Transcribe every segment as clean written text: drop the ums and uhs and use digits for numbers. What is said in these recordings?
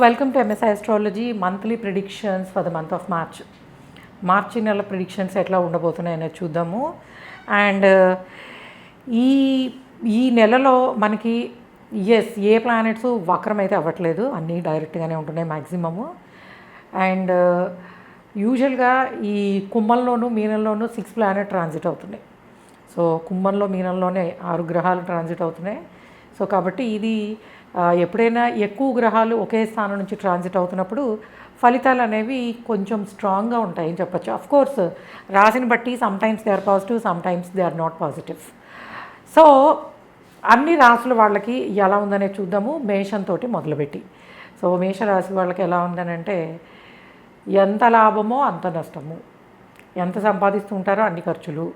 Welcome to M S I astrology monthly predictions for the month of March. మార్చి నెల predictions ఎట్లా ఉండబోతున్నాయి అనేది చూద్దాము. అండ్ ఈ ఈ నెలలో మనకి ఏ ప్లానెట్స్ వక్రం అయితే అవ్వట్లేదు, అన్నీ డైరెక్ట్గానే ఉంటున్నాయి మ్యాక్సిమము. అండ్ యూజువల్గా ఈ కుంభంలోనూ మీనంలోనూ 6 ప్లానెట్ ట్రాన్సిట్ అవుతున్నాయి. సో కుంభంలో మీనంలోనే 6 గ్రహాలు ట్రాన్సిట్ అవుతున్నాయి. సో కాబట్టి ఇది ఎప్పుడైనా ఎక్కువ గ్రహాలు ఒకే స్థానం నుంచి ట్రాన్సిట్ అవుతున్నప్పుడు ఫలితాలు అనేవి కొంచెం స్ట్రాంగ్గా ఉంటాయని చెప్పచ్చు. అఫ్కోర్స్ రాశిని బట్టి sometimes they are positive, sometimes they are not positive. So అన్ని రాశుల వాళ్ళకి ఎలా ఉందనే చూద్దాము, మేషంతో మొదలుపెట్టి. సో మేషరాశి వాళ్ళకి ఎలా ఉందని అంటే, ఎంత లాభమో అంత నష్టము, ఎంత సంపాదిస్తూ ఉంటారో అన్ని ఖర్చులు,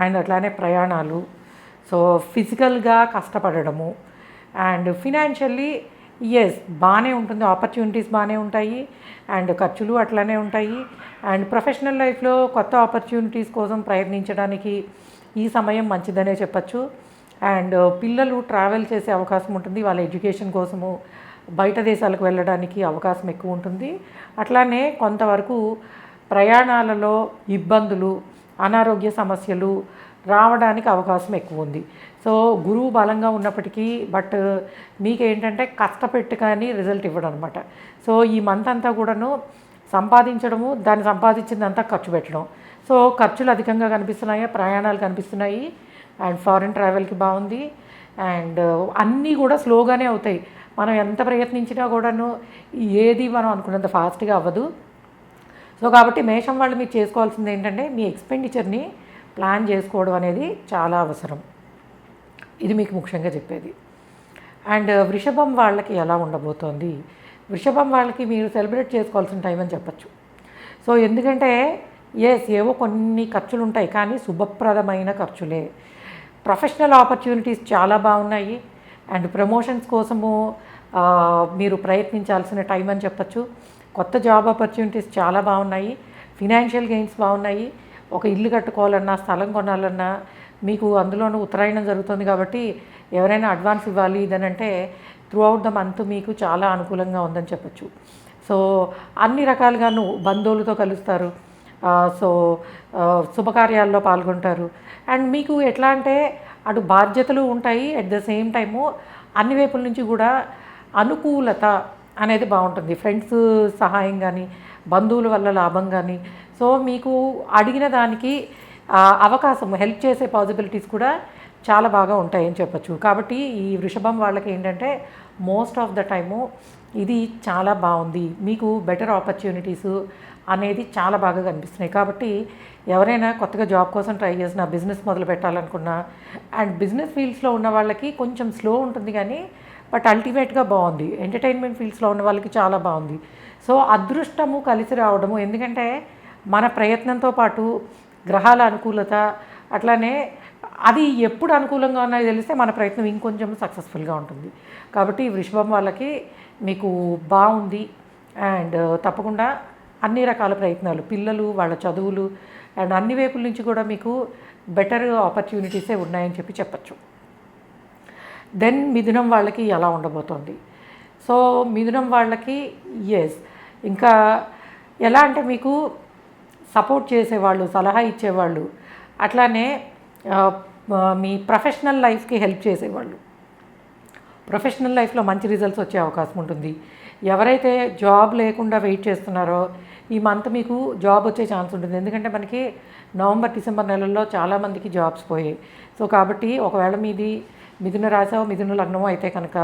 అండ్ అట్లానే ప్రయాణాలు, సో ఫిజికల్గా కష్టపడము, అండ్ ఫినాన్షియల్లీ బాగానే ఉంటుంది, ఆపర్చునిటీస్ బాగానే ఉంటాయి, అండ్ ఖర్చులు అట్లానే ఉంటాయి. అండ్ ప్రొఫెషనల్ లైఫ్లో కొత్త ఆపర్చునిటీస్ కోసం ప్రయత్నించడానికి ఈ సమయం మంచిదనే చెప్పచ్చు. అండ్ పిల్లలు ట్రావెల్ చేసే అవకాశం ఉంటుంది, వాళ్ళ ఎడ్యుకేషన్ కోసము బయట దేశాలకు వెళ్ళడానికి అవకాశం ఎక్కువ ఉంటుంది. అట్లానే కొంతవరకు ప్రయాణాలలో ఇబ్బందులు, అనారోగ్య సమస్యలు రావడానికి అవకాశం ఎక్కువ ఉంది. సో గురువు బలంగా ఉన్నప్పటికీ బట్ మీకేంటంటే కష్టపెట్టి కానీ రిజల్ట్ ఇవ్వడం అనమాట. సో ఈ మంత్ అంతా కూడాను సంపాదించడము, దాన్ని సంపాదించిందంతా ఖర్చు పెట్టడం. సో ఖర్చులు అధికంగా కనిపిస్తున్నాయి, ప్రయాణాలు కనిపిస్తున్నాయి, అండ్ ఫారిన్ ట్రావెల్కి బాగుంది. అండ్ అన్నీ కూడా స్లోగానే అవుతాయి. మనం ఎంత ప్రయత్నించినా కూడాను ఏది మనం అనుకున్నంత ఫాస్ట్గా అవ్వదు. సో కాబట్టి మేషం వాళ్ళు మీరు చేసుకోవాల్సింది ఏంటంటే, మీ ఎక్స్పెండిచర్ని ప్లాన్ చేసుకోవడం అనేది చాలా అవసరం. ఇది మీకు ముఖ్యంగా చెప్పేది. అండ్ వృషభం వాళ్ళకి ఎలా ఉండబోతోంది, వృషభం వాళ్ళకి మీరు సెలబ్రేట్ చేసుకోవాల్సిన టైం అని చెప్పచ్చు. సో ఎందుకంటే ఏవో కొన్ని ఖర్చులు ఉంటాయి, కానీ శుభప్రదమైన ఖర్చులే. ప్రొఫెషనల్ ఆపర్చునిటీస్ చాలా బాగున్నాయి, అండ్ ప్రమోషన్స్ కోసము మీరు ప్రయత్నించాల్సిన టైం అని చెప్పచ్చు. కొత్త జాబ్ ఆపర్చునిటీస్ చాలా బాగున్నాయి, ఫినాన్షియల్ గెయిన్స్ బాగున్నాయి. ఒక ఇల్లు కట్టుకోవాలన్నా, స్థలం కొనాలన్నా మీకు అందులోనూ ఉత్తరాయణం జరుగుతుంది కాబట్టి ఎవరైనా అడ్వాన్స్ ఇవ్వాలి ఇదనంటే త్రూ అవుట్ ద మంత్ మీకు చాలా అనుకూలంగా ఉందని చెప్పచ్చు. సో అన్ని రకాలుగాను బంధువులతో కలుస్తారు, సో శుభకార్యాల్లో పాల్గొంటారు. అండ్ మీకు ఎట్లా అంటే అటు బాధ్యతలు ఉంటాయి, అట్ ద సేమ్ టైము అన్ని వైపుల నుంచి కూడా అనుకూలత అనేది బాగుంటుంది. ఫ్రెండ్స్ సహాయం కానీ, బంధువుల వల్ల లాభం కానీ, సో మీకు అడిగిన దానికి అవకాశం, హెల్ప్ చేసే పాసిబిలిటీస్ కూడా చాలా బాగా ఉంటాయని చెప్పచ్చు. కాబట్టి ఈ వృషభం వాళ్ళకి ఏంటంటే మోస్ట్ ఆఫ్ ద టైము ఇది చాలా బాగుంది, మీకు బెటర్ ఆపర్చునిటీస్ అనేది చాలా బాగా కనిపిస్తున్నాయి. కాబట్టి ఎవరైనా కొత్తగా జాబ్ కోసం ట్రై చేసినా, బిజినెస్ మొదలు పెట్టాలనుకున్నా, అండ్ బిజినెస్ ఫీల్డ్స్లో ఉన్న వాళ్ళకి కొంచెం స్లో ఉంటుంది కానీ బట్ అల్టిమేట్గా బాగుంది. ఎంటర్టైన్మెంట్ ఫీల్డ్స్లో ఉన్న వాళ్ళకి చాలా బాగుంది. సో అదృష్టము కలిసి రావడము, ఎందుకంటే మన ప్రయత్నంతో పాటు గ్రహాల అనుకూలత, అట్లానే అది ఎప్పుడు అనుకూలంగా ఉన్నాయో తెలిస్తే మన ప్రయత్నం ఇంకొంచెం సక్సెస్ఫుల్గా ఉంటుంది. కాబట్టి వృషభం వాళ్ళకి మీకు బాగుంది. అండ్ తప్పకుండా అన్ని రకాల ప్రయత్నాలు, పిల్లలు, వాళ్ళ చదువులు, అండ్ అన్ని వైపుల నుంచి కూడా మీకు బెటర్ ఆపర్చునిటీసే ఉన్నాయని చెప్పచ్చు. దెన్ మిథునం వాళ్ళకి ఎలా ఉండబోతోంది. సో మిథునం వాళ్ళకి ఇంకా ఎలా అంటే మీకు సపోర్ట్ చేసేవాళ్ళు, సలహా ఇచ్చేవాళ్ళు, అట్లానే మీ ప్రొఫెషనల్ లైఫ్కి హెల్ప్ చేసేవాళ్ళు, ప్రొఫెషనల్ లైఫ్లో మంచి రిజల్ట్స్ వచ్చే అవకాశం ఉంటుంది. ఎవరైతే జాబ్ లేకుండా వెయిట్ చేస్తున్నారో ఈ మంత్ మీకు జాబ్ వచ్చే ఛాన్స్ ఉంటుంది. ఎందుకంటే మనకి నవంబర్, డిసెంబర్ నెలల్లో చాలామందికి జాబ్స్ పోయాయి. సో కాబట్టి ఒకవేళ మీది మిథున రాశో, మిథున లగ్నమో అయితే కనుక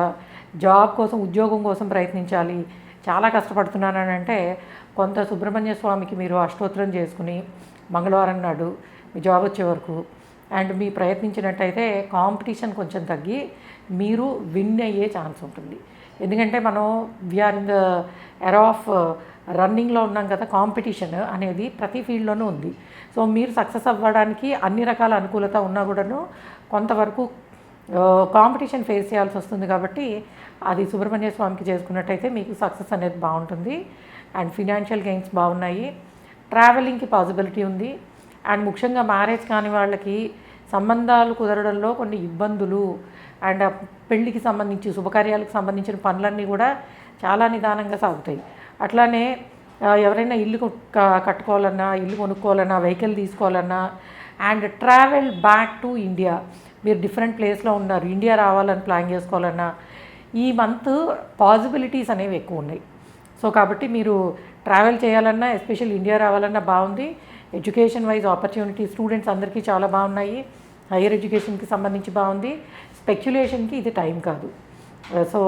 జాబ్ కోసం, ఉద్యోగం కోసం ప్రయత్నించాలి, చాలా కష్టపడుతున్నానని అంటే కొంత సుబ్రహ్మణ్య స్వామికి మీరు అష్టోత్తరం చేసుకుని మంగళవారం నాడు మీ జాబ్ వచ్చే వరకు అండ్ మీ ప్రయత్నించినట్టయితే కాంపిటీషన్ కొంచెం తగ్గి మీరు విన్ అయ్యే ఛాన్స్ ఉంటుంది. ఎందుకంటే మనం we are in the era of రన్నింగ్లో ఉన్నాం కదా, కాంపిటీషన్ అనేది ప్రతి ఫీల్డ్లోనూ ఉంది. సో మీరు సక్సెస్ అవ్వడానికి అన్ని రకాల అనుకూలత ఉన్నా కూడాను కొంతవరకు కాంపిటీషన్ ఫేస్ చేయాల్సి వస్తుంది. కాబట్టి అది సుబ్రహ్మణ్య స్వామికి చేసుకున్నట్టయితే మీకు సక్సెస్ అనేది బాగుంటుంది. అండ్ ఫినాన్షియల్ గెయిన్స్ బాగున్నాయి, ట్రావెలింగ్కి పాసిబిలిటీ ఉంది. అండ్ ముఖ్యంగా మ్యారేజ్ కాని వాళ్ళకి సంబంధాలు కుదరడంలో కొన్ని ఇబ్బందులు, అండ్ పెళ్ళికి సంబంధించి, శుభకార్యాలకు సంబంధించిన పనులన్నీ కూడా చాలా నిదానంగా సాగుతాయి. అట్లానే ఎవరైనా ఇల్లు కట్టుకోవాలన్నా, ఇల్లు కొనుక్కోవాలన్నా, వెహికల్ తీసుకోవాలన్నా and travel back to India, మీరు డిఫరెంట్ ప్లేస్లో ఉన్నారు, ఇండియా రావాలని ప్లాన్ చేసుకోవాలన్నా ఈ మంత్ పాసిబిలిటీస్ అనేవి ఎక్కువ ఉన్నాయి. సో కాబట్టి మీరు ట్రావెల్ చేయాలన్నా, ఎస్పెషల్ ఇండియా రావాలన్నా బాగుంది. ఎడ్యుకేషన్ వైజ్ ఆపర్చునిటీ స్టూడెంట్స్ అందరికీ చాలా బాగున్నాయి. హైయర్ ఎడ్యుకేషన్కి సంబంధించి బాగుంది. స్పెక్యులేషన్కి ఇది టైం కాదు. సో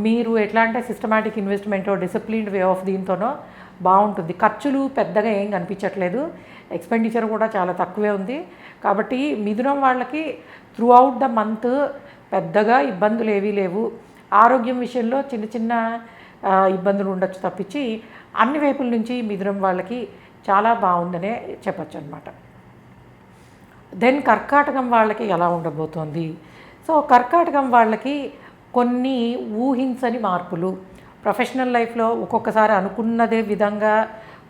మీరు ఎట్లా అంటే సిస్టమాటిక్ ఇన్వెస్ట్మెంటో డిసిప్లిన్డ్ వే ఆఫ్ దీంతోనో బాగుంటుంది. ఖర్చులు పెద్దగా ఏం కనిపించట్లేదు, ఎక్స్పెండిచర్ కూడా చాలా తక్కువే ఉంది. కాబట్టి మిథునం వాళ్ళకి త్రూ అవుట్ ద మంత్ పెద్దగా ఇబ్బందులు ఏవీ లేవు. ఆరోగ్యం విషయంలో చిన్న చిన్న ఇబ్బందులు ఉండొచ్చు తప్పించి అన్ని వైపుల నుంచి మిథునం వాళ్ళకి చాలా బాగుందనే చెప్పచ్చు అనమాట. దెన్ కర్కాటకం వాళ్ళకి ఎలా ఉండబోతోంది? సో కర్కాటకం వాళ్ళకి కొన్ని ఊహించని మార్పులు ప్రొఫెషనల్ లైఫ్లో ఒక్కొక్కసారి అనుకున్నదే విధంగా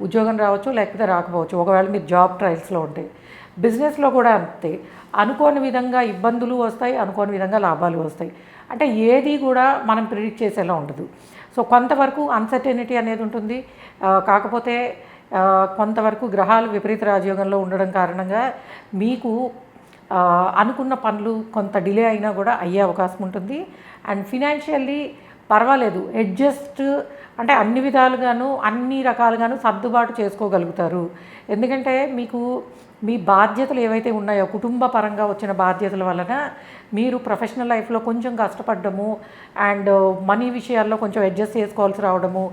ఉద్యోగం రావచ్చు, లేకపోతే రాకపోవచ్చు. ఒకవేళ మీరు జాబ్ ట్రయల్స్లో ఉంటే, బిజినెస్లో కూడా అంతే. అనుకోని విధంగా ఇబ్బందులు వస్తాయి, అనుకోని విధంగా లాభాలు వస్తాయి. అంటే ఏది కూడా మనం ప్రిడిక్ట్ చేసేలా ఉండదు. సో కొంతవరకు అన్సర్టెనిటీ అనేది ఉంటుంది. కాకపోతే కొంతవరకు గ్రహాలు విపరీత రాజయోగంలో ఉండడం కారణంగా మీకు అనుకున్న పనులు కొంత డిలే అయినా కూడా అయ్యే అవకాశం ఉంటుంది. అండ్ ఫినాన్షియల్లీ పర్వాలేదు, అడ్జస్ట్ అంటే అన్ని విధాలుగాను అన్ని రకాలుగాను సర్దుబాటు చేసుకోగలుగుతారు. ఎందుకంటే మీకు మీ బాధ్యతలు ఏవైతే ఉన్నాయో కుటుంబ పరంగా వచ్చిన బాధ్యతల వలన మీరు ప్రొఫెషనల్ లైఫ్లో కొంచెం కష్టపడ్డము అండ్ మనీ విషయాల్లో కొంచెం అడ్జస్ట్ చేసుకోవాల్సి రావడము,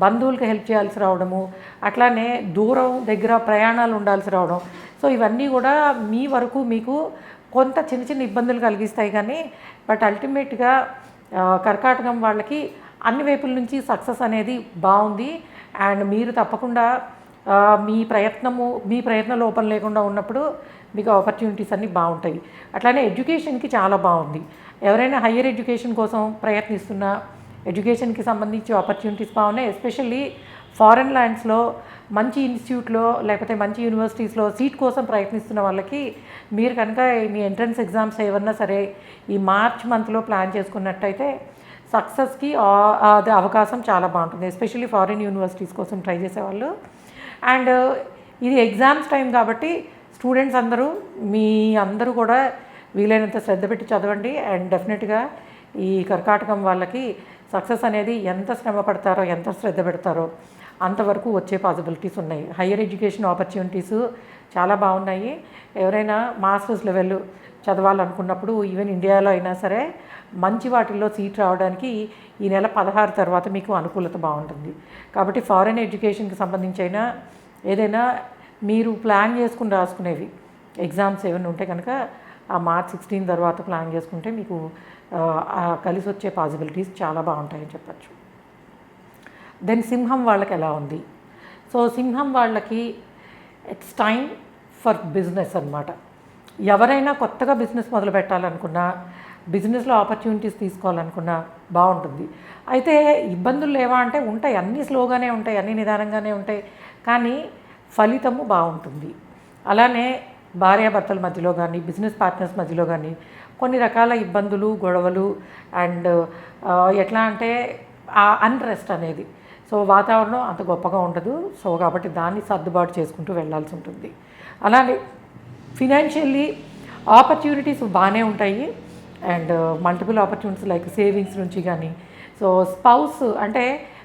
బంధువులకు హెల్ప్ చేయాల్సి రావడము, అట్లానే దూరం దగ్గర ప్రయాణాలు ఉండాల్సి రావడం. సో ఇవన్నీ కూడా మీ వరకు మీకు కొంత చిన్న చిన్న ఇబ్బందులు కలిగిస్తాయి. కానీ బట్ అల్టిమేట్గా కర్కాటకం వాళ్ళకి అన్ని వైపుల నుంచి సక్సెస్ అనేది బాగుంది. అండ్ మీరు తప్పకుండా మీ ప్రయత్న లోపం లేకుండా ఉన్నప్పుడు మీకు ఆపర్చునిటీస్ అన్నీ బాగుంటాయి. అట్లానే ఎడ్యుకేషన్కి చాలా బాగుంది. ఎవరైనా హయ్యర్ ఎడ్యుకేషన్ కోసం ప్రయత్నిస్తున్నా ఎడ్యుకేషన్కి సంబంధించి ఆపర్చునిటీస్ బాగున్నాయి. ఎస్పెషల్లీ ఫారెన్ ల్యాండ్స్లో మంచి ఇన్స్టిట్యూట్లో లేకపోతే మంచి యూనివర్సిటీస్లో సీట్ కోసం ప్రయత్నిస్తున్న వాళ్ళకి మీరు కనుక మీ ఎంట్రన్స్ ఎగ్జామ్స్ ఏమన్నా సరే ఈ మార్చ్ మంత్లో ప్లాన్ చేసుకున్నట్టయితే సక్సెస్కి అది అవకాశం చాలా బాగుంటుంది. ఎస్పెషల్లీ ఫారిన్ యూనివర్సిటీస్ కోసం ట్రై చేసేవాళ్ళు. అండ్ ఇది ఎగ్జామ్స్ టైం కాబట్టి స్టూడెంట్స్ అందరూ కూడా వీలైనంత శ్రద్ధ పెట్టి చదవండి. అండ్ డెఫినెట్గా ఈ కర్కాటకం వాళ్ళకి సక్సెస్ అనేది ఎంత శ్రమ పడతారో, ఎంత శ్రద్ధ పెడతారో అంతవరకు వచ్చే పాసిబిలిటీస్ ఉన్నాయి. హయ్యర్ ఎడ్యుకేషన్ ఆపర్చునిటీస్ చాలా బాగున్నాయి. ఎవరైనా మాస్టర్స్ లెవెల్ చదవాలనుకున్నప్పుడు ఈవెన్ ఇండియాలో అయినా సరే మంచి వాటిల్లో సీట్ రావడానికి ఈ నెల 16 తర్వాత మీకు అనుకూలత బాగుంటుంది. కాబట్టి ఫారెన్ ఎడ్యుకేషన్కి సంబంధించి అయినా ఏదైనా మీరు ప్లాన్ చేసుకుని రాసుకునేవి ఎగ్జామ్స్ ఏమైనా ఉంటే కనుక ఆ మార్చ్ 16 తర్వాత ప్లాన్ చేసుకుంటే మీకు కలిసి వచ్చే పాసిబిలిటీస్ చాలా బాగుంటాయని చెప్పచ్చు. దెన్ సింహం వాళ్ళకి ఎలా ఉంది? సో సింహం వాళ్ళకి ఇట్స్ టైం ఫర్ బిజినెస్ అన్నమాట. ఎవరైనా కొత్తగా బిజినెస్ మొదలు పెట్టాలనుకున్నా, బిజినెస్లో ఆపర్చునిటీస్ తీసుకోవాలనుకున్నా బాగుంటుంది. అయితే ఇబ్బందులు లేవా అంటే ఉంటాయి, అన్నీ స్లోగానే ఉంటాయి, అన్నీ నిదానంగానే ఉంటాయి, కానీ ఫలితము బాగుంటుంది. అలానే భార్యాభర్తల మధ్యలో కానీ బిజినెస్ పార్ట్నర్స్ మధ్యలో కానీ కొన్ని రకాల ఇబ్బందులు, గొడవలు అండ్ ఎట్లా అంటే అన్రెస్ట్ అనేది, సో వాతావరణం అంత గొప్పగా ఉండదు. సో కాబట్టి దాన్ని సర్దుబాటు చేసుకుంటూ వెళ్ళాల్సి ఉంటుంది. అలానే ఫినాన్షియల్లీ ఆపర్చునిటీస్ బాగానే ఉంటాయి and multiple opportunities like savings నుంచి కానీ. సో స్పౌస్ అంటే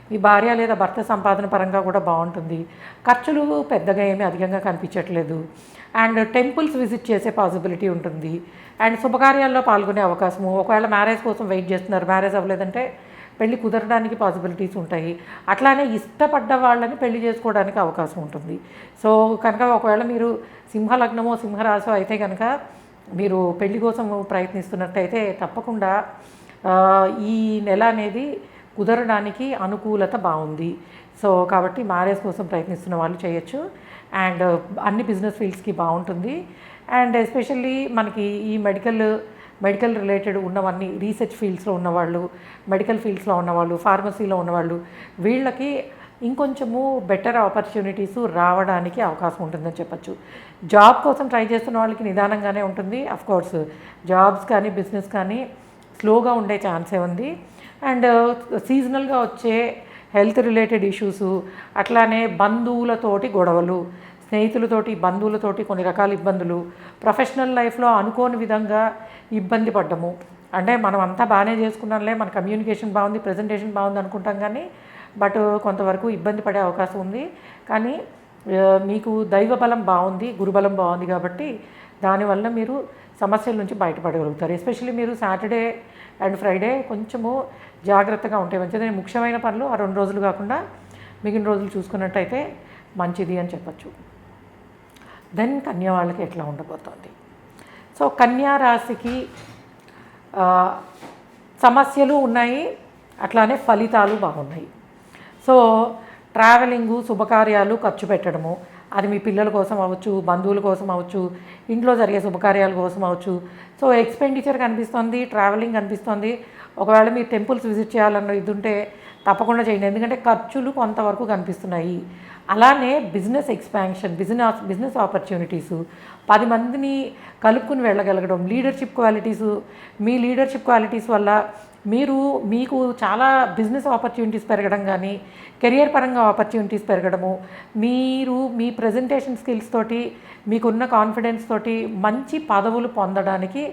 మీ భార్య లేదా భర్త సంపాదన పరంగా కూడా బాగుంటుంది. ఖర్చులు పెద్దగా ఏమీ అధికంగా కనిపించట్లేదు. అండ్ టెంపుల్స్ విజిట్ చేసే పాసిబిలిటీ ఉంటుంది. అండ్ శుభకార్యాల్లో పాల్గొనే అవకాశము, ఒకవేళ మ్యారేజ్ కోసం వెయిట్ చేస్తున్నారు, మ్యారేజ్ అవ్వలేదంటే పెళ్ళి కుదరడానికి పాసిబిలిటీస్ ఉంటాయి. అట్లానే ఇష్టపడ్డ వాళ్ళని పెళ్లి చేసుకోవడానికి అవకాశం ఉంటుంది. సో కనుక ఒకవేళ మీరు సింహలగ్నమో సింహరాశో అయితే కనుక మీరు పెళ్లి కోసం ప్రయత్నిస్తున్నట్టయితే తప్పకుండా ఈ నెల అనేది కుదరడానికి అనుకూలత బాగుంది. సో కాబట్టి మ్యారేజ్ కోసం ప్రయత్నిస్తున్న వాళ్ళు చేయొచ్చు. అండ్ అన్ని బిజినెస్ ఫీల్డ్స్కి బాగుంటుంది. అండ్ ఎస్పెషల్లీ మనకి ఈ మెడికల్ రిలేటెడ్ ఉన్నవన్నీ, రీసెర్చ్ ఫీల్డ్స్లో ఉన్నవాళ్ళు, మెడికల్ ఫీల్డ్స్లో ఉన్నవాళ్ళు, ఫార్మసీలో ఉన్నవాళ్ళు, వీళ్ళకి ఇంకొంచెము బెటర్ ఆపర్చునిటీస్ రావడానికి అవకాశం ఉంటుందని చెప్పచ్చు. జాబ్ కోసం ట్రై చేస్తున్న వాళ్ళకి నిదానంగానే ఉంటుంది. అఫ్కోర్స్ జాబ్స్ కానీ బిజినెస్ కానీ స్లోగా ఉండే ఛాన్సే ఉంది. అండ్ సీజనల్గా వచ్చే హెల్త్ రిలేటెడ్ ఇష్యూసు, అట్లానే బంధువులతోటి గొడవలు, స్నేహితులతోటి బంధువులతోటి కొన్ని రకాల ఇబ్బందులు, ప్రొఫెషనల్ లైఫ్లో అనుకోని విధంగా ఇబ్బంది పడ్డము. అంటే మనం అంతా బాగానే చేసుకున్నాంలే, మన కమ్యూనికేషన్ బాగుంది, ప్రజెంటేషన్ బాగుంది అనుకుంటాం, కానీ బట్ కొంతవరకు ఇబ్బంది పడే అవకాశం ఉంది. కానీ మీకు దైవబలం బాగుంది, గురుబలం బాగుంది, కాబట్టి దానివల్ల మీరు సమస్యల నుంచి బయటపడగలుగుతారు. ఎస్పెషల్లీ మీరు సాటర్డే అండ్ ఫ్రైడే కొంచెము జాగ్రత్తగా ఉంటే మంచిది. ముఖ్యమైన పనులు ఆ 2 రోజులు కాకుండా మిగిలిన రోజులు చూసుకున్నట్టయితే మంచిది అని చెప్పచ్చు. దెన్ కన్యా వాళ్ళకి ఎట్లా ఉండబోతోంది? సో కన్యా రాశికి సమస్యలు ఉన్నాయి, అట్లానే ఫలితాలు బాగున్నాయి. సో ట్రావెలింగు, శుభకార్యాలు, ఖర్చు పెట్టడము, అది మీ పిల్లల కోసం అవ్వచ్చు, బంధువుల కోసం అవ్వచ్చు, ఇంట్లో జరిగే శుభకార్యాల కోసం అవ్వచ్చు. సో ఎక్స్పెండిచర్ కనిపిస్తుంది, ట్రావెలింగ్ కనిపిస్తుంది. ఒకవేళ మీరు టెంపుల్స్ విజిట్ చేయాలన్న ఇది ఉంటే తప్పకుండా చేయండి, ఎందుకంటే ఖర్చులు కొంతవరకు కనిపిస్తున్నాయి. అలానే బిజినెస్ ఎక్స్పాన్షన్, బిజినెస్ ఆపర్చునిటీసు, 10 మందిని కలుపుకుని వెళ్ళగలగడం, లీడర్షిప్ క్వాలిటీసు, మీ లీడర్షిప్ క్వాలిటీస్ వల్ల మీకు చాలా బిజినెస్ ఆపర్చునిటీస్ పెరగడం, కానీ కెరియర్ పరంగా ఆపర్చునిటీస్ పెరగడము, మీరు మీ ప్రజెంటేషన్ స్కిల్స్ తోటి, మీకున్న కాన్ఫిడెన్స్ తోటి మంచి పదవులు పొందడానికి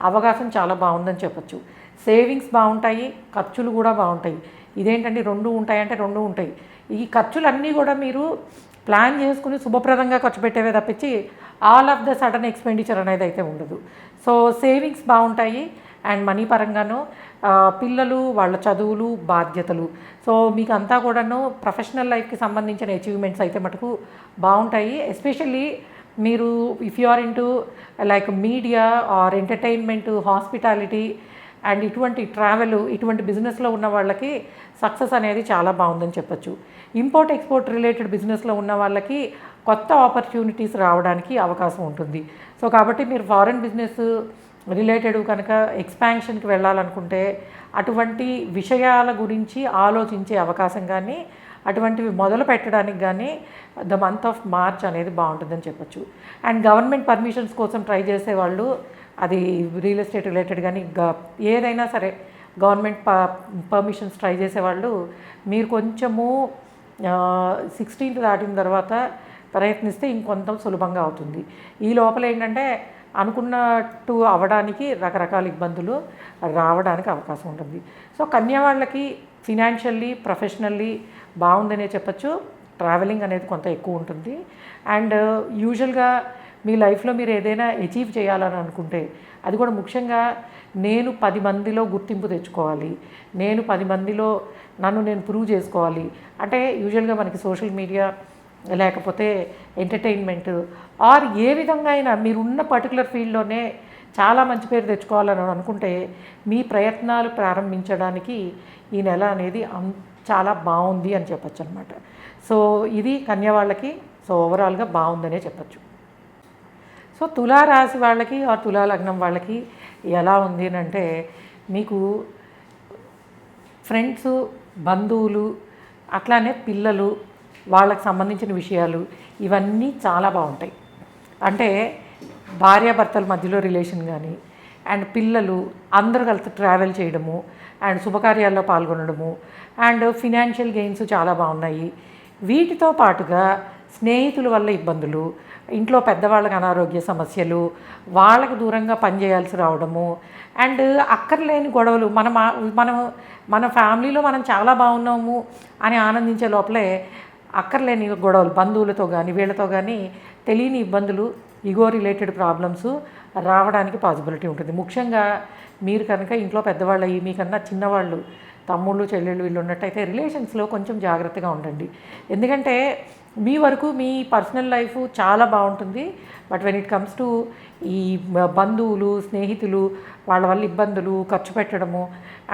అవకాశం చాలా బాగుందని చెప్పచ్చు. సేవింగ్స్ బాగుంటాయి, ఖర్చులు కూడా బాగుంటాయి. ఇదేంటంటే 2 ఉంటాయంటే 2 ఉంటాయి. ఈ ఖర్చులన్నీ కూడా మీరు ప్లాన్ చేసుకుని శుభప్రదంగా ఖర్చు పెట్టేవే తప్పించి all of the sudden expenditure అనేది అయితే ఉండదు. సో సేవింగ్స్ బాగుంటాయి అండ్ మనీ పరంగాను, పిల్లలు, వాళ్ళ చదువులు, బాధ్యతలు, సో మీకు అంతా కూడాను ప్రొఫెషనల్ లైఫ్కి సంబంధించిన అచీవ్మెంట్స్ అయితే మటుకు బాగుంటాయి. ఎస్పెషల్లీ మీరు if you are into like media or entertainment, hospitality and ఇటువంటి ట్రావెల్, ఇటువంటి బిజినెస్లో ఉన్న వాళ్ళకి సక్సెస్ అనేది చాలా బాగుందని చెప్పచ్చు. ఇంపోర్ట్ ఎక్స్పోర్ట్ రిలేటెడ్ బిజినెస్లో ఉన్న వాళ్ళకి కొత్త ఆపర్చునిటీస్ రావడానికి అవకాశం ఉంటుంది. సో కాబట్టి మీరు ఫారెన్ బిజినెస్ రిలేటెడ్ కనుక ఎక్స్పాన్షన్కి వెళ్ళాలనుకుంటే అటువంటి విషయాల గురించి ఆలోచించే అవకాశం కానీ, అటువంటివి మొదలు పెట్టడానికి కానీ ద మంత్ ఆఫ్ మార్చ్ అనేది బాగుంటుందని చెప్పచ్చు. అండ్ గవర్నమెంట్ పర్మిషన్స్ కోసం ట్రై చేసేవాళ్ళు, అది రియల్ ఎస్టేట్ రిలేటెడ్ కానీ ఏదైనా సరే గవర్నమెంట్ పర్మిషన్స్ ట్రై చేసేవాళ్ళు మీరు కొంచెము 16th దాటిన తర్వాత ప్రయత్నిస్తే ఇంకొంత సులభంగా అవుతుంది. ఈ లోపల ఏంటంటే అనుకున్నట్టు అవ్వడానికి రకరకాల ఇబ్బందులు రావడానికి అవకాశం ఉంటుంది. సో కన్యా వాళ్ళకి ఫినాన్షియల్లీ, ప్రొఫెషనల్లీ బాగుందనే చెప్పచ్చు. ట్రావెలింగ్ అనేది కొంత ఎక్కువ ఉంటుంది. అండ్ యూజువల్గా మీ లైఫ్లో మీరు ఏదైనా అచీవ్ చేయాలని అనుకుంటే, అది కూడా ముఖ్యంగా నేను 10 మందిలో గుర్తింపు తెచ్చుకోవాలి, నేను 10 మందిలో నన్ను నేను ప్రూవ్ చేసుకోవాలి అంటే యూజువల్గా మనకి సోషల్ మీడియా లేకపోతే ఎంటర్టైన్మెంట్ ఆర్ ఏ విధంగా అయినా మీరున్న పర్టికులర్ ఫీల్డ్లోనే చాలా మంచి పేరు తెచ్చుకోవాలని అనుకుంటే మీ ప్రయత్నాలు ప్రారంభించడానికి ఈ నెల అనేది చాలా బాగుంది అని చెప్పచ్చు అనమాట. సో ఇది కన్యా వాళ్ళకి సో ఓవరాల్గా బాగుందనే చెప్పచ్చు. సో తులారాశి వాళ్ళకి ఆ తులా లగ్నం వాళ్ళకి ఎలా ఉంది అని అంటే, మీకు ఫ్రెండ్స్, బంధువులు, అట్లానే పిల్లలు, వాళ్ళకి సంబంధించిన విషయాలు ఇవన్నీ చాలా బాగుంటాయి. అంటే భార్యాభర్తల మధ్యలో రిలేషన్ కానీ, అండ్ పిల్లలు అందరూ కలిసి ట్రావెల్ చేయడము, అండ్ శుభకార్యాల్లో పాల్గొనడము, అండ్ ఫినాన్షియల్ గెయిన్స్ చాలా బాగున్నాయి. వీటితో పాటుగా స్నేహితుల వల్ల ఇబ్బందులు, ఇంట్లో పెద్దవాళ్ళకి అనారోగ్య సమస్యలు, వాళ్ళకు దూరంగా పనిచేయాల్సి రావడము, అండ్ అక్కర్లేని గొడవలు, మన ఫ్యామిలీలో మనం చాలా బాగున్నాము అని ఆనందించే లోపలే అక్కర్లేని గొడవలు బంధువులతో కానీ వీళ్ళతో కానీ తెలియని ఇబ్బందులు, ఈగో రిలేటెడ్ ప్రాబ్లమ్స్ రావడానికి పాసిబిలిటీ ఉంటుంది. ముఖ్యంగా మీరు కనుక ఇంట్లో పెద్దవాళ్ళు అయ్యి మీకన్నా చిన్నవాళ్ళు, తమ్ముళ్ళు, చెల్లెళ్ళు వీళ్ళు ఉన్నట్టయితే రిలేషన్స్లో కొంచెం జాగ్రత్తగా ఉండండి. ఎందుకంటే మీ వరకు మీ పర్సనల్ లైఫ్ చాలా బాగుంటుంది, but when it comes to ఈ బంధువులు, స్నేహితులు వాళ్ళ వల్ల ఇబ్బందులు, ఖర్చు పెట్టడము,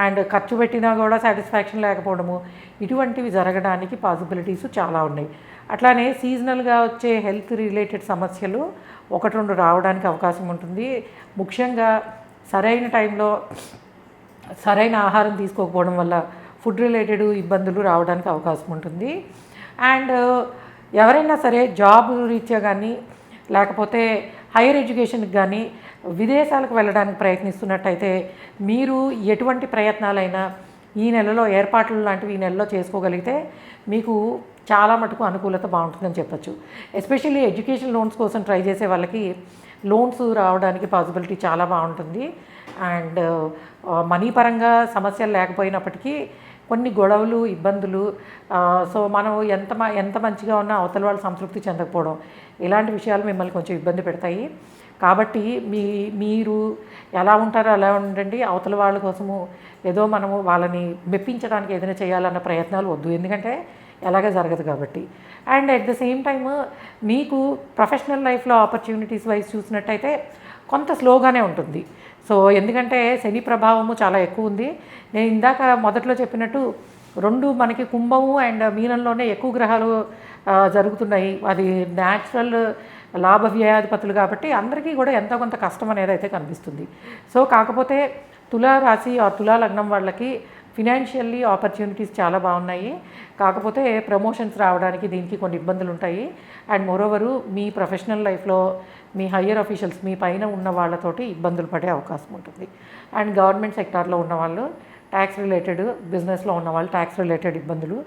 అండ్ ఖర్చు పెట్టినా కూడా సాటిస్ఫాక్షన్ లేకపోవడము, ఇటువంటివి జరగడానికి పాసిబిలిటీస్ చాలా ఉన్నాయి. అట్లానే సీజనల్గా వచ్చే హెల్త్ రిలేటెడ్ సమస్యలు 1-2 రావడానికి అవకాశం ఉంటుంది. ముఖ్యంగా సరైన టైంలో సరైన ఆహారం తీసుకోకపోవడం వల్ల ఫుడ్ రిలేటెడ్ ఇబ్బందులు రావడానికి అవకాశం ఉంటుంది. అండ్ ఎవరైనా సరే జాబ్ రీత్యా కానీ లేకపోతే హైయర్ ఎడ్యుకేషన్కి కానీ విదేశాలకు వెళ్ళడానికి ప్రయత్నిస్తున్నట్టయితే మీరు ఎటువంటి ప్రయత్నాలైనా ఈ నెలలో ఏర్పాట్లు లాంటివి ఈ నెలలో చేసుకోగలిగితే మీకు చాలా మటుకు అనుకూలత బాగుంటుందని చెప్పచ్చు. ఎస్పెషల్లీ ఎడ్యుకేషన్ లోన్స్ కోసం ట్రై చేసే వాళ్ళకి లోన్స్ రావడానికి పాసిబిలిటీ చాలా బాగుంటుంది. అండ్ మనీ పరంగా సమస్యలు లేకపోయినప్పటికీ కొన్ని గొడవలు, ఇబ్బందులు, సో మనం ఎంత మంచిగా ఉన్నా అవతల వాళ్ళు సంతృప్తి చెందకపోవడం, ఇలాంటి విషయాలు మిమ్మల్ని కొంచెం ఇబ్బంది పెడతాయి. కాబట్టి మీరు ఎలా ఉంటారో అలా ఉండండి. అవతల వాళ్ళ కోసము ఏదో మనము వాళ్ళని మెప్పించడానికి ఏదైనా చేయాలన్న ప్రయత్నాలు వద్దు, ఎందుకంటే ఎలాగే జరగదు కాబట్టి. And at the same time మీకు ప్రొఫెషనల్ లైఫ్లో ఆపర్చునిటీస్ వైజ్ చూసినట్టయితే కొంత స్లోగానే ఉంటుంది. సో ఎందుకంటే శని ప్రభావము చాలా ఎక్కువ ఉంది. నేను ఇందాక మొదట్లో చెప్పినట్టు రెండు మనకి కుంభము అండ్ మీనంలోనే ఎక్కువ గ్రహాలు జరుగుతున్నాయి. అది న్యాచురల్ లాభ వ్యయాధిపతులు కాబట్టి అందరికీ కూడా ఎంతో కొంత కష్టం అనేది అయితే కనిపిస్తుంది. సో కాకపోతే తులా రాశి ఆ తులా లగ్నం వాళ్ళకి ఫినాన్షియల్లీ ఆపర్చునిటీస్ చాలా బాగున్నాయి. కాకపోతే ప్రమోషన్స్ రావడానికి దీనికి కొన్ని ఇబ్బందులు ఉంటాయి. అండ్ మోరోవరు మీ ప్రొఫెషనల్ లైఫ్లో మీ హయ్యర్ అఫీషియల్స్ మీ పైన ఉన్న వాళ్ళతోటి ఇబ్బందులు పడే అవకాశం ఉంటుంది. అండ్ గవర్నమెంట్ సెక్టార్లో ఉన్నవాళ్ళు, ట్యాక్స్ రిలేటెడ్ బిజినెస్లో ఉన్నవాళ్ళు ట్యాక్స్ రిలేటెడ్ ఇబ్బందులు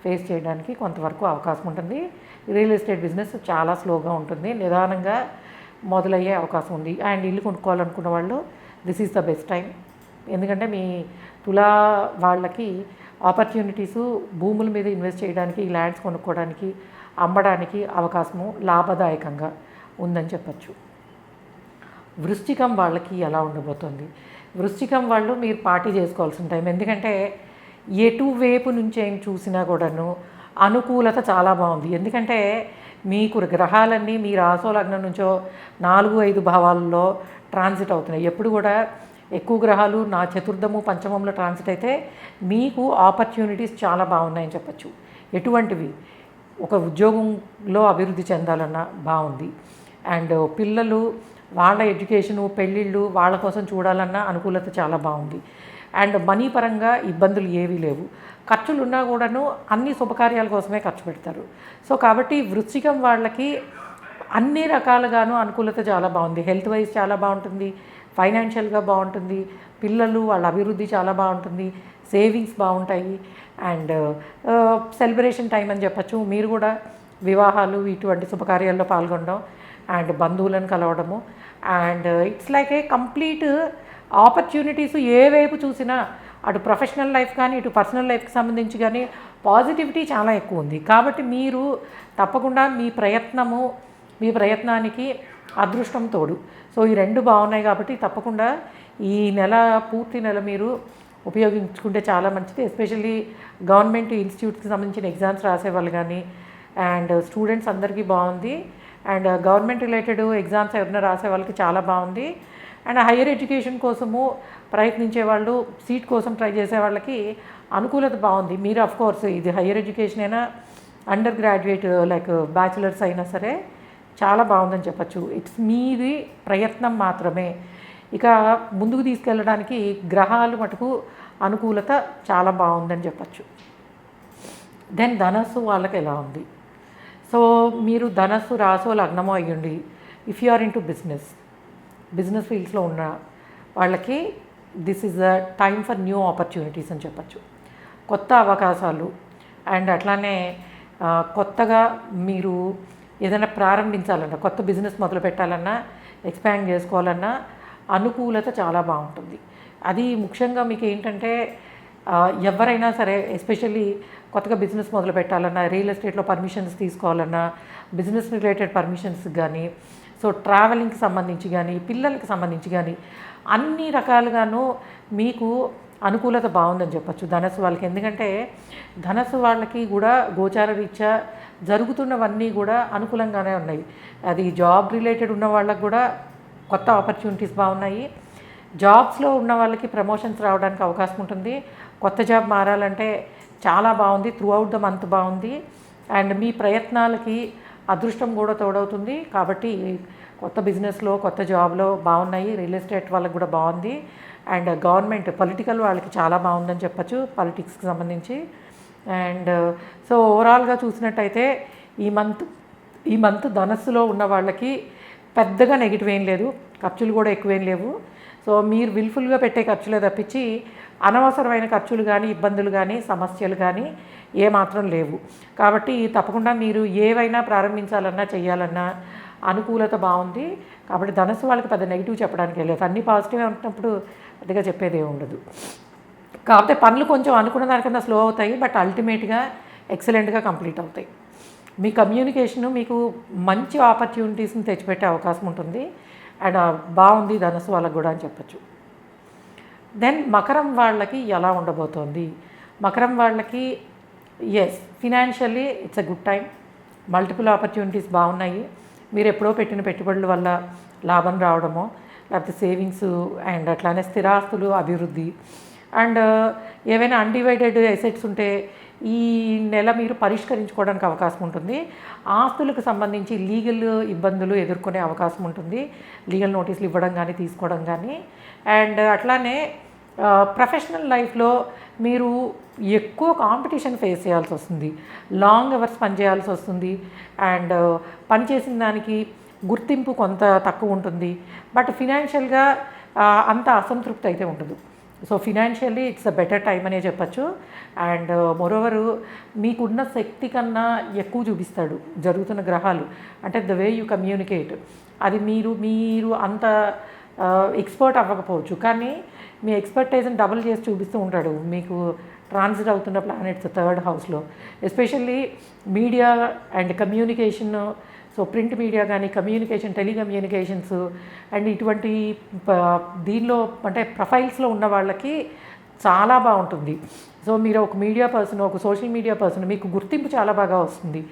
ఫేస్ చేయడానికి కొంతవరకు అవకాశం ఉంటుంది. రియల్ ఎస్టేట్ బిజినెస్ చాలా స్లోగా ఉంటుంది, నిదానంగా మొదలయ్యే అవకాశం ఉంది. అండ్ ఇల్లు కొనుక్కోవాలనుకున్న వాళ్ళు this is the best time. ఎందుకంటే మీ తులా వాళ్ళకి ఆపర్చునిటీసు భూముల మీద ఇన్వెస్ట్ చేయడానికి, ల్యాండ్స్ కొనుక్కోవడానికి, అమ్మడానికి అవకాశము లాభదాయకంగా ఉందని చెప్పచ్చు. వృశ్చికం వాళ్ళకి ఎలా ఉండబోతుంది? వృశ్చికం వాళ్ళు మీరు పార్టీ చేసుకోవాల్సిన టైం. ఎందుకంటే ఎటువైపు నుంచి ఏం చూసినా కూడాను అనుకూలత చాలా బాగుంది. ఎందుకంటే మీకు గ్రహాలన్నీ మీ రాశో లగ్నం నుంచో 4-5 భావాల్లో ట్రాన్సిట్ అవుతున్నాయి. ఎప్పుడు కూడా ఎక్కువ గ్రహాలు నా చతుర్థము పంచమంలో ట్రాన్సిట్ అయితే మీకు ఆపర్చునిటీస్ చాలా బాగున్నాయని చెప్పచ్చు. ఎటువంటివి? ఒక ఉద్యోగంలో అభివృద్ధి చెందాలన్నా బాగుంది. అండ్ పిల్లలు వాళ్ళ ఎడ్యుకేషను, పెళ్ళిళ్ళు వాళ్ళ కోసం చూడాలన్నా అనుకూలత చాలా బాగుంది. అండ్ మనీ పరంగా ఇబ్బందులు ఏవీ లేవు. ఖర్చులు ఉన్నా కూడాను అన్ని శుభకార్యాల కోసమే ఖర్చు పెడతారు. సో కాబట్టి వృశ్చికం వాళ్ళకి అన్ని రకాలుగాను అనుకూలత చాలా బాగుంది. హెల్త్ వైజ్ చాలా బాగుంటుంది, ఫైనాన్షియల్గా బాగుంటుంది, పిల్లలు వాళ్ళ అభివృద్ధి చాలా బాగుంటుంది, సేవింగ్స్ బాగుంటాయి. అండ్ సెలబ్రేషన్ టైం అని చెప్పచ్చు. మీరు కూడా వివాహాలు ఇటువంటి శుభకార్యాల్లో పాల్గొనడం అండ్ బంధువులను కలవడము and it's like a complete opportunities ఏ వైపు చూసినా అటు ప్రొఫెషనల్ లైఫ్ కానీ ఇటు పర్సనల్ లైఫ్కి సంబంధించి కానీ పాజిటివిటీ చాలా ఎక్కువ ఉంది. కాబట్టి మీరు తప్పకుండా మీ ప్రయత్నానికి అదృష్టం తోడు. సో ఈ రెండు బాగున్నాయి కాబట్టి తప్పకుండా ఈ పూర్తి నెల మీరు ఉపయోగించుకుంటే చాలా మంచిది. ఎస్పెషల్లీ గవర్నమెంట్ ఇన్స్టిట్యూట్స్కి సంబంధించిన ఎగ్జామ్స్ రాసేవాళ్ళు కానీ అండ్ స్టూడెంట్స్ అందరికీ బాగుంది. అండ్ గవర్నమెంట్ రిలేటెడ్ ఎగ్జామ్స్ ఎవరైనా రాసే వాళ్ళకి చాలా బాగుంది. అండ్ హయ్యర్ ఎడ్యుకేషన్ కోసము ప్రయత్నించే వాళ్ళు, సీట్ కోసం ట్రై చేసే వాళ్ళకి అనుకూలత బాగుంది. మీరు అఫ్కోర్స్ ఇది హయ్యర్ ఎడ్యుకేషన్ అయినా అండర్ గ్రాడ్యుయేట్ లైక్ బ్యాచిలర్స్ అయినా సరే చాలా బాగుందని చెప్పచ్చు. ఇట్స్ మీది ప్రయత్నం మాత్రమే. ఇక ముందుకు తీసుకెళ్ళడానికి గ్రహాలు మటుకు అనుకూలత చాలా బాగుందని చెప్పచ్చు. దెన్ ధనస్సు వాళ్ళకి ఎలా ఉంది? సో మీరు ధనస్సు రాసో లగ్నమో అయ్యండి. If you are into business ఫీల్డ్స్లో ఉన్న వాళ్ళకి this is the time for new opportunities అని చెప్పచ్చు. కొత్త అవకాశాలు అండ్ అట్లానే కొత్తగా మీరు ఏదైనా ప్రారంభించాలన్నా, కొత్త బిజినెస్ మొదలు పెట్టాలన్నా, ఎక్స్పాండ్ చేసుకోవాలన్నా అనుకూలత చాలా బాగుంటుంది. అది ముఖ్యంగా మీకు ఏంటంటే ఎవరైనా సరే ఎస్పెషల్లీ కొత్తగా బిజినెస్ మొదలు పెట్టాలన్నా, రియల్ ఎస్టేట్లో పర్మిషన్స్ తీసుకోవాలన్నా, బిజినెస్ రిలేటెడ్ పర్మిషన్స్ కానీ, సో ట్రావెలింగ్కి సంబంధించి కానీ, పిల్లలకి సంబంధించి కానీ అన్ని రకాలుగాను మీకు అనుకూలత బాగుందని చెప్పచ్చు ధనస్సు వాళ్ళకి. ఎందుకంటే ధనస్సు వాళ్ళకి కూడా గోచార రీత్యా జరుగుతున్నవన్నీ కూడా అనుకూలంగానే ఉన్నాయి. అది జాబ్ రిలేటెడ్ ఉన్న వాళ్ళకి కూడా కొత్త ఆపర్చునిటీస్ బాగున్నాయి. జాబ్స్లో ఉన్న వాళ్ళకి ప్రమోషన్స్ రావడానికి అవకాశం ఉంటుంది. కొత్త జాబ్ మారాలంటే చాలా బాగుంది. త్రూ అవుట్ ద మంత్ బాగుంది. అండ్ మీ ప్రయత్నాలకి అదృష్టం కూడా తోడవుతుంది. కాబట్టి కొత్త బిజినెస్లో, కొత్త జాబ్లో బాగున్నాయి. రియల్ ఎస్టేట్ వాళ్ళకి కూడా బాగుంది. అండ్ గవర్నమెంట్ పొలిటికల్ వాళ్ళకి చాలా బాగుందని చెప్పచ్చు, పాలిటిక్స్కి సంబంధించి. అండ్ సో ఓవరాల్గా చూసినట్టయితే ఈ మంత్ ధనస్సులో ఉన్న వాళ్ళకి పెద్దగా నెగిటివ్ ఏం లేదు, ఖర్చులు కూడా ఎక్కువేం లేవు. సో మీరు విల్ఫుల్గా పెట్టే ఖర్చులే తప్పించి అనవసరమైన ఖర్చులు కానీ ఇబ్బందులు కానీ సమస్యలు కానీ ఏమాత్రం లేవు. కాబట్టి తప్పకుండా మీరు ఏవైనా ప్రారంభించాలన్నా చేయాలన్నా అనుకూలత బాగుంది. కాబట్టి ధనుసు వాళ్ళకి పెద్ద నెగిటివ్ చెప్పడానికి లేదు, అన్నీ పాజిటివ్గా ఉంటున్నప్పుడు పెద్దగా చెప్పేది ఏమి ఉండదు. కాకపోతే పనులు కొంచెం అనుకున్న దానికన్నా స్లో అవుతాయి, బట్ అల్టిమేట్గా ఎక్సలెంట్గా కంప్లీట్ అవుతాయి. మీ కమ్యూనికేషను మీకు మంచి ఆపర్చునిటీస్ని తెచ్చిపెట్టే అవకాశం ఉంటుంది. అండ్ బాగుంది ధనుసు వాళ్ళకి కూడా అని చెప్పచ్చు. దెన్ మకరం వాళ్ళకి ఎలా ఉండబోతోంది? మకరం వాళ్ళకి yes, financially it's a good time. Multiple opportunities బాగున్నాయి. మీరు ఎప్పుడో పెట్టిన పెట్టుబడుల వల్ల లాభం రావడమో, లేకపోతే సేవింగ్స్ అండ్ అట్లానే స్థిరాస్తులు అభివృద్ధి అండ్ ఏవైనా అన్డివైడెడ్ ఎసెట్స్ ఉంటే ఈ నెల మీరు పరిష్కరించుకోవడానికి అవకాశం ఉంటుంది. ఆస్తులకు సంబంధించి లీగల్ ఇబ్బందులు ఎదుర్కొనే అవకాశం ఉంటుంది, లీగల్ నోటీసులు ఇవ్వడం కానీ తీసుకోవడం కానీ. అండ్ అట్లానే ప్రొఫెషనల్ లైఫ్లో మీరు ఎక్కువ కాంపిటీషన్ ఫేస్ చేయాల్సి వస్తుంది, లాంగ్ అవర్స్ పనిచేయాల్సి వస్తుంది. అండ్ పనిచేసిన దానికి గుర్తింపు కొంత తక్కువ ఉంటుంది, బట్ ఫినాన్షియల్గా అంత అసంతృప్తి అయితే ఉండదు. So financially it's a better time అనే చెప్పచ్చు. అండ్ మోరోవరు మీకున్న శక్తి కన్నా ఎక్కువ చూపిస్తాడు జరుగుతున్న గ్రహాలు. అంటే ద వే యూ కమ్యూనికేట్, అది మీరు అంత ఎక్స్పర్ట్ అవ్వకపోవచ్చు, కానీ మీ ఎక్స్పర్టైజ్ని డబుల్ చేసి చూపిస్తూ ఉంటాడు మీకు ట్రాన్సిట్ అవుతున్న ప్లానెట్స్ థర్డ్ హౌస్లో. Especially media and communication, so print media కానీ కమ్యూనికేషన్, టెలికమ్యూనికేషన్స్ అండ్ ఇటువంటి దీనిలో అంటే ప్రొఫైల్స్లో ఉన్న వాళ్ళకి చాలా బాగుంటుంది. సో మీరు ఒక మీడియా పర్సన్, ఒక సోషల్ మీడియా పర్సన్, మీకు గుర్తింపు చాలా బాగా వస్తుంది.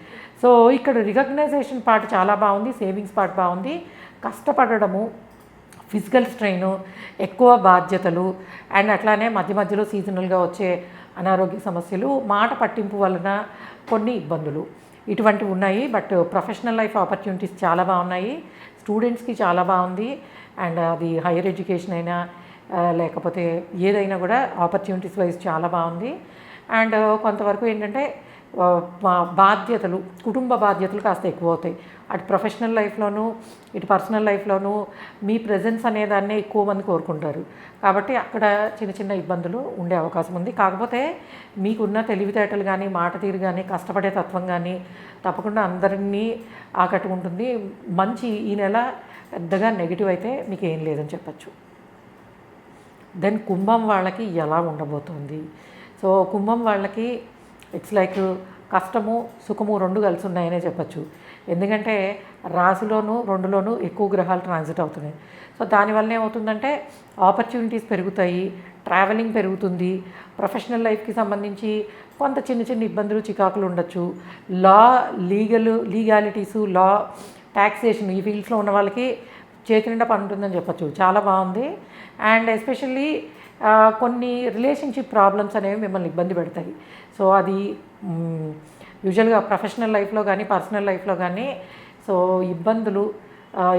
సో ఇక్కడ రికగ్నైజేషన్ పార్ట్ చాలా బాగుంది, సేవింగ్స్ పార్ట్ బాగుంది. కష్టపడము, ఫిజికల్ స్ట్రెయిన్, ఎక్కువ బాధ్యతలు అండ్ అట్లానే మధ్య మధ్యలో సీజనల్గా వచ్చే అనారోగ్య సమస్యలు, మాట పట్టింపు వలన కొన్ని ఇబ్బందులు ఇటువంటివి ఉన్నాయి. బట్ ప్రొఫెషనల్ లైఫ్ ఆపర్చునిటీస్ చాలా బాగున్నాయి, స్టూడెంట్స్కి చాలా బాగుంది. అండ్ అది హైయర్ ఎడ్యుకేషన్ అయినా లేకపోతే ఏదైనా కూడా ఆపర్చునిటీస్ వైజ్ చాలా బాగుంది. అండ్ కొంతవరకు ఏంటంటే బాధ్యతలు, కుటుంబ బాధ్యతలు కాస్త ఎక్కువ అవుతాయి. అటు ప్రొఫెషనల్ లైఫ్లోనూ ఇటు పర్సనల్ లైఫ్లోనూ మీ ప్రెజెన్స్ అనేదాన్నే ఎక్కువ మంది కోరుకుంటారు. కాబట్టి అక్కడ చిన్న చిన్న ఇబ్బందులు ఉండే అవకాశం ఉంది. కాకపోతే మీకున్న తెలివితేటలు కానీ, మాట తీరు కానీ, కష్టపడే తత్వం కానీ తప్పకుండా అందరినీ ఆకట్టుకుంటుంది. మంచి ఈ నెల పెద్దగా నెగిటివ్ అయితే మీకు ఏం లేదని చెప్పచ్చు. దెన్ కుంభం వాళ్ళకి ఎలా ఉండబోతుంది? సో కుంభం వాళ్ళకి ఇట్స్ లైక్ కష్టము సుఖము రెండు కలిసి ఉన్నాయనే చెప్పచ్చు. ఎందుకంటే రాశిలోనూ రెండులోనూ ఎక్కువ గ్రహాలు ట్రాన్సిట్ అవుతున్నాయి. సో దానివల్ల ఏమవుతుందంటే ఆపర్చునిటీస్ పెరుగుతాయి, ట్రావెలింగ్ పెరుగుతుంది, ప్రొఫెషనల్ లైఫ్కి సంబంధించి కొంత చిన్న చిన్న ఇబ్బందులు చికాకులు ఉండొచ్చు. లీగాలిటీసు, లా, ట్యాక్సేషన్ ఈ ఫీల్డ్స్లో ఉన్న వాళ్ళకి చేతి నిండా పని ఉంటుందని చెప్పచ్చు. చాలా బాగుంది. అండ్ ఎస్పెషల్లీ కొన్ని రిలేషన్షిప్ ప్రాబ్లమ్స్ అనేవి మిమ్మల్ని ఇబ్బంది పెడతాయి. సో అది యూజువల్గా ప్రొఫెషనల్ లైఫ్లో కానీ పర్సనల్ లైఫ్లో కానీ సో ఇబ్బందులు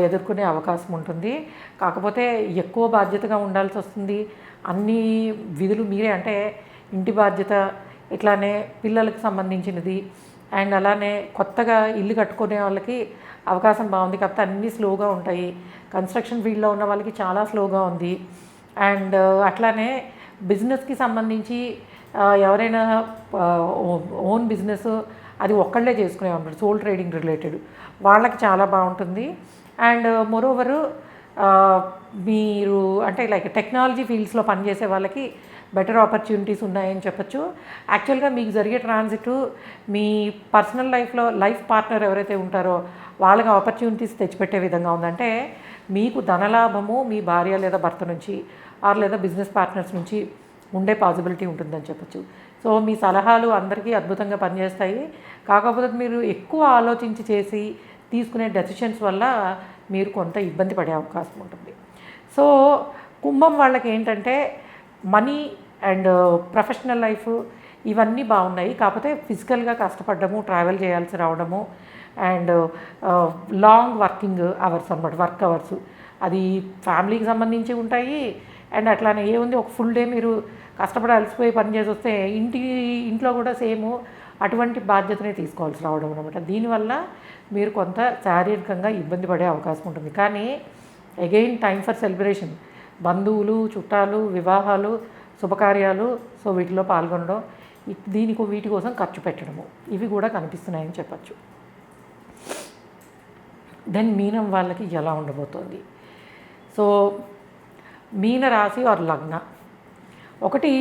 ఎదుర్కొనే అవకాశం ఉంటుంది. కాకపోతే ఎక్కువ బాధ్యతగా ఉండాల్సి వస్తుంది. అన్ని విధులు మీరే, అంటే ఇంటి బాధ్యత, ఇట్లానే పిల్లలకు సంబంధించినది అండ్ అలానే కొత్తగా ఇల్లు కట్టుకునే వాళ్ళకి అవకాశం బాగుంది. కాకపోతే అన్నీ స్లోగా ఉంటాయి. కన్స్ట్రక్షన్ ఫీల్డ్లో ఉన్న వాళ్ళకి చాలా స్లోగా ఉంది. అండ్ అట్లానే బిజినెస్కి సంబంధించి ఎవరైనా ఓన్ బిజినెస్ అది ఒక్కళ్ళే చేసుకునే ఉంటారు, సోల్ ట్రేడింగ్ రిలేటెడ్ వాళ్ళకి చాలా బాగుంటుంది. అండ్ మోరోవరు మీరు అంటే లైక్ టెక్నాలజీ ఫీల్డ్స్లో పనిచేసే వాళ్ళకి బెటర్ ఆపర్చునిటీస్ ఉన్నాయని చెప్పచ్చు. యాక్చువల్గా మీకు జరిగే ట్రాన్సిట్ మీ పర్సనల్ లైఫ్లో లైఫ్ పార్ట్నర్ ఎవరైతే ఉంటారో వాళ్ళకి ఆపర్చునిటీస్ తెచ్చిపెట్టే విధంగా ఉందంటే మీకు ధనలాభము మీ భార్య లేదా భర్త నుంచి లేదా బిజినెస్ పార్ట్నర్స్ నుంచి ఉండే పాసిబిలిటీ ఉంటుందని చెప్పచ్చు. సో మీ సలహాలు అందరికీ అద్భుతంగా పనిచేస్తాయి. కాకపోతే మీరు ఎక్కువ ఆలోచించి చేసి తీసుకునే డెసిషన్స్ వల్ల మీరు కొంత ఇబ్బంది పడే అవకాశం ఉంటుంది. సో కుంభం వాళ్ళకి ఏంటంటే మనీ అండ్ ప్రొఫెషనల్ లైఫ్ ఇవన్నీ బాగున్నాయి. కాకపోతే ఫిజికల్గా కష్టపడము, ట్రావెల్ చేయాల్సి రావడము అండ్ లాంగ్ వర్కింగ్ అవర్స్ అనమాట, వర్క్ అవర్స్ అది ఫ్యామిలీకి సంబంధించి ఉంటాయి. అండ్ అట్లానే ఏముంది, ఒక ఫుల్ డే మీరు కష్టపడి అలసిపోయి పని చేసి వస్తే ఇంట్లో కూడా సేమ్ అటువంటి బాధ్యతనే తీసుకోవాల్సి రావడం అనమాట. దీనివల్ల మీరు కొంత శారీరకంగా ఇబ్బంది పడే అవకాశం ఉంటుంది. కానీ అగైన్ టైం ఫర్ సెలబ్రేషన్. బంధువులు, చుట్టాలు, వివాహాలు, శుభకార్యాలు, సో వీటిలో పాల్గొనడం, వీటి కోసం ఖర్చు పెట్టడము, ఇవి కూడా కనిపిస్తున్నాయని చెప్పచ్చు. దెన్ మీనం వాళ్ళకి ఎలా ఉండబోతోంది? సో మీన రాశి ఆర్ లగ్న, ఒకటి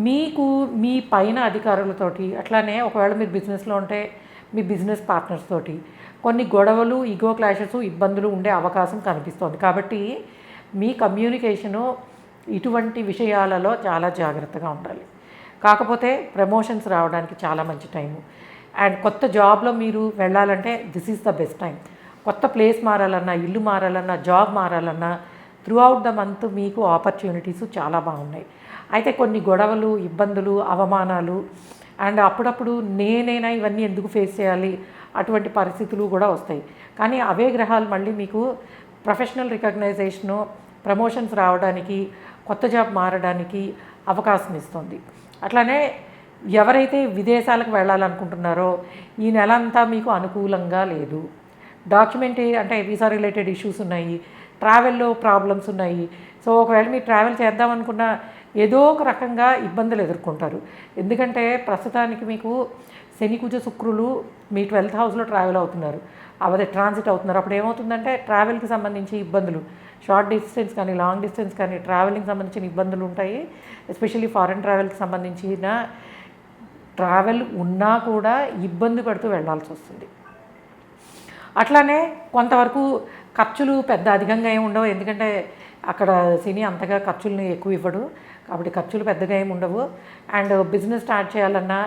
మీకు మీ పైన అధికారులతోటి, అట్లానే ఒకవేళ మీరు బిజినెస్లో ఉంటే మీ బిజినెస్ పార్ట్నర్స్ తోటి కొన్ని గొడవలు, ఈగో క్లాషెస్, ఇబ్బందులు ఉండే అవకాశం కనిపిస్తోంది. కాబట్టి మీ కమ్యూనికేషను ఇటువంటి విషయాలలో చాలా జాగ్రత్తగా ఉండాలి. కాకపోతే ప్రమోషన్స్ రావడానికి చాలా మంచి టైము. అండ్ కొత్త జాబ్లో మీరు వెళ్ళాలంటే this is the best time. కొత్త ప్లేస్ మారాలన్నా, ఇల్లు మారాలన్నా, జాబ్ మారాలన్నా త్రూ అవుట్ ద మంత్ మీకు ఆపర్చునిటీస్ చాలా బాగున్నాయి. అయితే కొన్ని గొడవలు, ఇబ్బందులు, అవమానాలు అండ్ అప్పుడప్పుడు నేనైనా ఇవన్నీ ఎందుకు ఫేస్ చేయాలి అటువంటి పరిస్థితులు కూడా వస్తాయి. కానీ అవే గ్రహాలు మళ్ళీ మీకు ప్రొఫెషనల్ రికగ్నైజేషను, ప్రమోషన్స్ రావడానికి, కొత్త జాబ్ మారడానికి అవకాశం ఇస్తుంది. అట్లానే ఎవరైతే విదేశాలకు వెళ్ళాలనుకుంటున్నారో ఈ నెల అంతా మీకు అనుకూలంగా లేదు. డాక్యుమెంట్ అంటే వీసా రిలేటెడ్ ఇష్యూస్ ఉన్నాయి, ట్రావెల్లో ప్రాబ్లమ్స్ ఉన్నాయి. సో ఒకవేళ మీరు ట్రావెల్ చేద్దామనుకున్నా ఏదో ఒక రకంగా ఇబ్బందులు ఎదుర్కొంటారు. ఎందుకంటే ప్రస్తుతానికి మీకు శని, కుజ, శుక్రులు మీ 12th హౌస్లో ట్రావెల్ అవుతున్నారు, ట్రాన్సిట్ అవుతున్నారు. అప్పుడు ఏమవుతుందంటే ట్రావెల్కి సంబంధించి ఇబ్బందులు, షార్ట్ డిస్టెన్స్ కానీ లాంగ్ డిస్టెన్స్ కానీ ట్రావెలింగ్ సంబంధించిన ఇబ్బందులు ఉంటాయి. ఎస్పెషల్లీ ఫారెన్ ట్రావెల్కి సంబంధించిన ట్రావెల్ ఉన్నా కూడా ఇబ్బంది పడుతూ వెళ్ళాల్సి వస్తుంది. అట్లానే కొంతవరకు ఖర్చులు పెద్ద అధికంగా ఏమి ఉండవు, ఎందుకంటే అక్కడ శని అంతగా ఖర్చుల్ని ఎక్కువ ఇవ్వడు, కాబట్టి ఖర్చులు పెద్దగా ఏమి ఉండవు. అండ్ బిజినెస్ స్టార్ట్ చేయాలన్నా,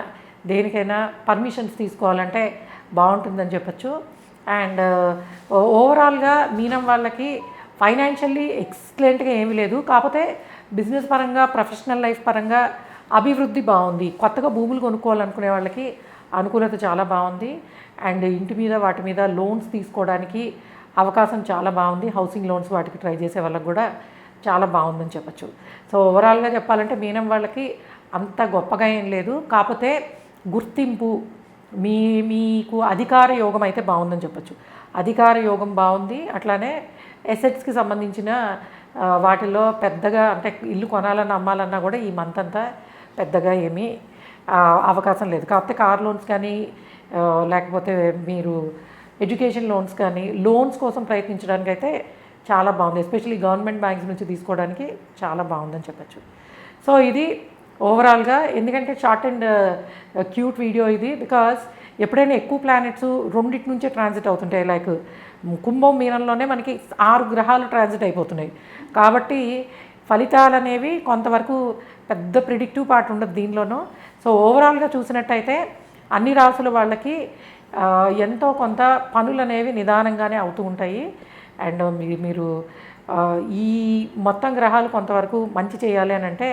దేనికైనా పర్మిషన్స్ తీసుకోవాలంటే బాగుంటుందని చెప్పచ్చు. అండ్ ఓవరాల్గా మీనం వాళ్ళకి ఫైనాన్షియల్లీ ఎక్సలెంట్గా ఏమీ లేదు, కాకపోతే బిజినెస్ పరంగా, ప్రొఫెషనల్ లైఫ్ పరంగా అభివృద్ధి బాగుంది. కొత్తగా భూములు కొనుక్కోవాలనుకునే వాళ్ళకి అనుకూలత చాలా బాగుంది. అండ్ ఇంటి మీద వాటి మీద లోన్స్ తీసుకోవడానికి అవకాశం చాలా బాగుంది. హౌసింగ్ లోన్స్ వాటికి ట్రై చేసే వాళ్ళకి కూడా చాలా బాగుందని చెప్పచ్చు. సో ఓవరాల్గా చెప్పాలంటే మీనం వాళ్ళకి అంత గొప్పగా ఏం లేదు, కాకపోతే గుర్తింపు, మీకు అధికార యోగం అయితే బాగుందని చెప్పచ్చు. అధికార యోగం బాగుంది. అట్లానే ఎసెట్స్కి సంబంధించిన వాటిల్లో పెద్దగా అంటే ఇల్లు కొనాలన్నా, అమ్మాలన్నా కూడా ఈ మంత్ అంతా పెద్దగా ఏమీ అవకాశం లేదు. కాకపోతే కార్ లోన్స్ కానీ, లేకపోతే మీరు ఎడ్యుకేషన్ లోన్స్ కానీ, లోన్స్ కోసం ప్రయత్నించడానికి అయితే చాలా బాగుంది. ఎస్పెషల్లీ గవర్నమెంట్ బ్యాంక్స్ నుంచి తీసుకోవడానికి చాలా బాగుందని చెప్పచ్చు. సో ఇది ఓవరాల్గా, ఎందుకంటే షార్ట్ అండ్ క్యూట్ వీడియో ఇది, బికాస్ ఎప్పుడైనా ఎక్కువ ప్లానెట్స్ రెండింటి నుంచే ట్రాన్సిట్ అవుతుంటాయి. లైక్ కుంభం మీనంలోనే మనకి 6 గ్రహాలు ట్రాన్సిట్ అయిపోతున్నాయి. కాబట్టి ఫలితాలు అనేవి కొంతవరకు పెద్ద ప్రిడిక్టివ్ పార్ట్ ఉండదు దీనిలోనూ. సో ఓవరాల్గా చూసినట్టయితే అన్ని రాసుల వాళ్ళకి ఎంతో కొంత పనులు అనేవి నిదానంగానే అవుతూ ఉంటాయి. అండ్ మీరు ఈ మొత్తం గ్రహాలు కొంతవరకు మంచి చేయాలి అని అంటే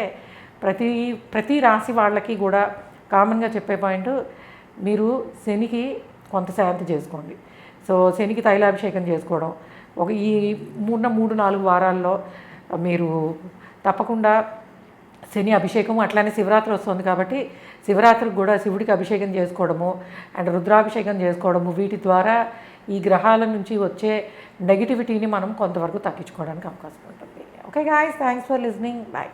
ప్రతి రాశి వాళ్ళకి కూడా కామన్గా చెప్పే పాయింట్, మీరు శనికి కొంత శాంతి చేసుకోండి. సో శనికి తైలాభిషేకం చేసుకోవడం, ఈ 3-4 వారాల్లో మీరు తప్పకుండా శని అభిషేకం, అట్లానే శివరాత్రి వస్తుంది కాబట్టి శివరాత్రికి కూడా శివుడికి అభిషేకం చేసుకోవడము అండ్ రుద్రాభిషేకం చేసుకోవడము, వీటి ద్వారా ఈ గ్రహాల నుంచి వచ్చే నెగిటివిటీని మనం కొంతవరకు తగ్గించుకోవడానికి అవకాశం ఉంటుంది. Okay guys, thanks for listening, bye.